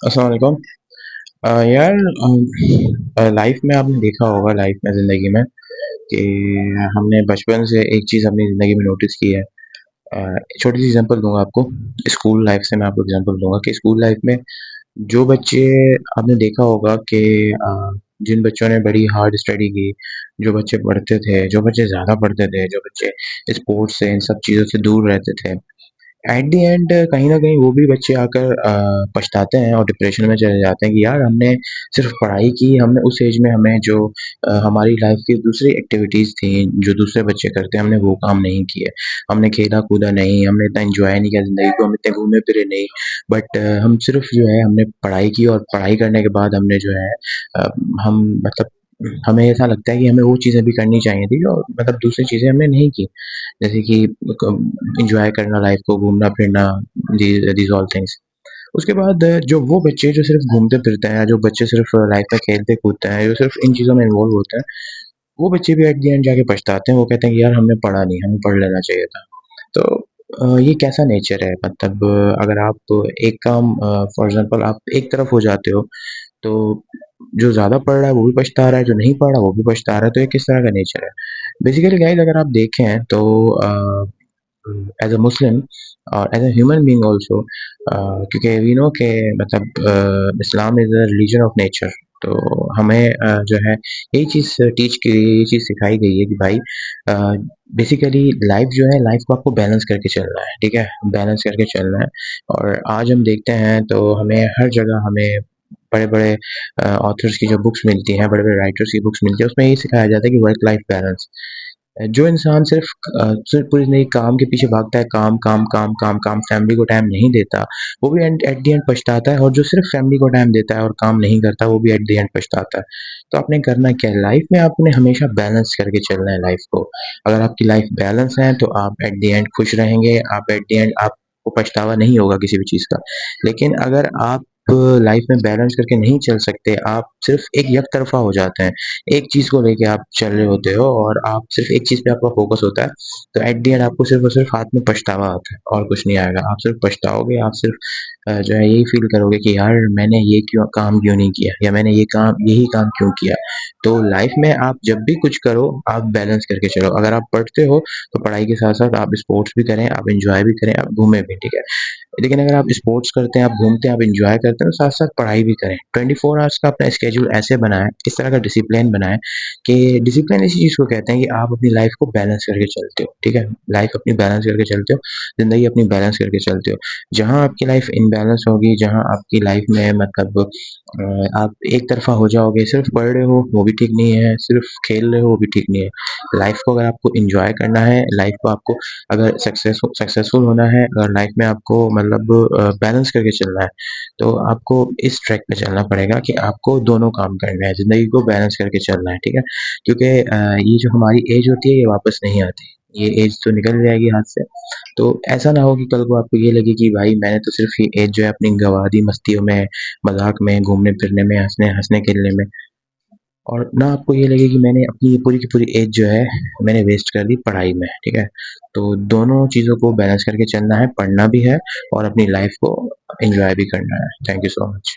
अस्सलाम वालेकुम। यार लाइफ में आपने देखा होगा लाइफ में ज़िंदगी में कि हमने बचपन से एक चीज़ अपनी ज़िंदगी में नोटिस की है। छोटी सी एग्जांपल दूँगा आपको। स्कूल लाइफ से मैं आपको एग्जांपल दूँगा कि स्कूल लाइफ में जो बच्चे आपने देखा होगा कि जिन बच्चों ने बड़ी हार्ड स्टडी की, जो बच्चे पढ़ते थे, जो बच्चे ज़्यादा पढ़ते थे, जो बच्चे स्पोर्ट्स से इन सब चीज़ों से दूर रहते थे, एट द एंड कहीं न कहीं वो भी बच्चे आकर पछताते हैं और डिप्रेशन में चले जाते हैं कि यार हमने सिर्फ़ पढ़ाई की, हमने उस एज में हमें जो हमारी लाइफ़ की दूसरी एक्टिविटीज़ थी, जो दूसरे बच्चे करते हैं, हमने वो काम नहीं किए। हमने खेला-कूदा नहीं, हमने इतना एन्जॉय नहीं किया ज़िंदगी को, हम इतने घूमे-फिरे नहीं। बट हम सिर्फ़ जो है हमने पढ़ाई की और पढ़ाई करने के बाद हमने जो है अ, हम मतलब हमें ऐसा लगता है कि हमें वो चीज़ें भी करनी चाहिए थी जो मतलब दूसरी चीज़ें हमने नहीं की। जैसे कि एंजॉय करना लाइफ को, घूमना-फिरना, दीज़ ऑल थिंग्स। उसके बाद जो वो बच्चे जो सिर्फ़ घूमते-फिरते हैं, जो बच्चे सिर्फ़ लाइफ में खेलते-कूदते हैं, जो सिर्फ़ इन चीज़ों में इन्वॉल्व होते हैं, वो बच्चे भी एट द एंड जाके पछताते हैं। वो कहते हैं कि यार हमने पढ़ा नहीं, हमें पढ़ लेना चाहिए था। तो ये कैसा नेचर है? मतलब अगर आप एक काम फॉर एग्ज़ाम्पल आप एक तरफ हो जाते हो, तो जो ज़्यादा पढ़ रहा है वो भी पछता रहा है, जो नहीं पढ़ रहा वो भी पछता रहा है, तो ये किस तरह का नेचर है? बेसिकली गाइज़ अगर आप देखें तो एज़ अ मुस्लिम और as a human being also क्योंकि वी नो के मतलब Islam is a religion of nature. तो हमें जो है यही चीज़ टीच की यही चीज़ सिखाई गई है कि भाई बेसिकली लाइफ जो है लाइफ को आपको बैलेंस करके चलना है, ठीक है? बैलेंस करके चलना है और आज हम देखते हैं तो हमें हर जगह हमें बड़े-बड़े ऑथर्स की जो बुक्स मिलती हैं, बड़े-बड़े राइटर्स की बुक्स मिलती हैं, उसमें यही सिखाया जाता है कि वर्क लाइफ बैलेंस। जो इंसान सिर्फ़ पूरी ज़िंदगी काम के पीछे भागता है, काम, काम, काम, काम, काम, फैमिली को टाइम नहीं देता, वो भी एंड एट द एंड पछताता है और जो सिर्फ़ फैमिली को टाइम देता है और काम नहीं करता, वो भी एट द एंड पछताता है। तो आपने करना क्या है? लाइफ़ में आपने हमेशा बैलेंस करके चलना है लाइफ़ को। अगर आपकी लाइफ़ बैलेंस है, तो आप एट द एंड खुश रहेंगे, आप एट द एंड आपको पछतावा नहीं होगा किसी भी चीज़ का। लेकिन अगर आप लाइफ़ में बैलेंस करके नहीं चल सकते, आप सिर्फ़ एक तरफ़ा हो जाते हैं। एक चीज़ को लेके आप चल रहे होते हो और आप सिर्फ़ एक चीज़ पे आपका फ़ोकस होता है, तो एट द एंड आपको सिर्फ़ और सिर्फ़ हाथ में पछतावा आता है और कुछ नहीं आएगा। आप सिर्फ़ पछताओगे, आप सिर्फ़ जो है यही फ़ील करोगे कि यार मैंने ये क्यों नहीं किया या मैंने यही काम क्यों किया। तो लाइफ़ में आप जब भी कुछ करो, आप बैलेंस करके चलो। अगर आप पढ़ते हो, तो पढ़ाई के साथ-साथ आप स्पोर्ट्स भी करें, आप एन्जॉय भी करें, आप घूमें भी, ठीक है? लेकिन अगर आप स्पोर्ट्स करते हैं, आप घूमते हैं, आप एन्जॉय करते हैं, तो साथ-साथ पढ़ाई भी करें। 24 आवर्स का अपना स्केड्यूल ऐसे बनाएँ, इस तरह का डिसिप्लिन बनाएँ कि डिसिप्लिन इसी चीज़ को कहते हैं कि आप अपनी लाइफ़ को बैलेंस करके चलते हो, ठीक है? लाइफ़ अपनी बैलेंस करके चलते हो, ज़िंदगी अपनी बैलेंस करके चलते हो। जहाँ आपकी लाइफ़ इम्बैलेंस होगी, जहाँ आपकी लाइफ़ में मतलब आप एक तरफ़ा हो जाओगे, सिर्फ़ पढ़ रहे हो, वो भी ठीक नहीं है, सिर्फ़ खेल रहे हो, वो भी ठीक नहीं है। लाइफ़ को अगर आपको एन्जॉय करना है, लाइफ़ को आपको अगर सक्सेसफुल होना है, अगर लाइफ़ में आपको मतलब बैलेंस करके चलना है, तो आपको इस ट्रैक पे चलना पड़ेगा कि आपको दोनों काम करने हैं, ज़िंदगी को बैलेंस करके चलना है, ठीक है? क्योंकि ये जो हमारी एज होती है, ये वापस नहीं आती। ये एज तो निकल जाएगी हाथ से, तो ऐसा ना हो कि कल को आपको ये लगे कि भाई मैंने तो सिर्फ़ ये एज जो है अपनी गँवा दी मस्तियों में, मज़ाक में, घूमने-फिरने में, हँसने-खेलने में और ना आपको ये लगे कि मैंने अपनी ये पूरी की पूरी एज जो है मैंने वेस्ट कर दी पढ़ाई में, ठीक है? तो दोनों चीज़ों को बैलेंस करके चलना है, पढ़ना भी है और अपनी लाइफ़ को एन्जॉय भी करना है। Thank you so much.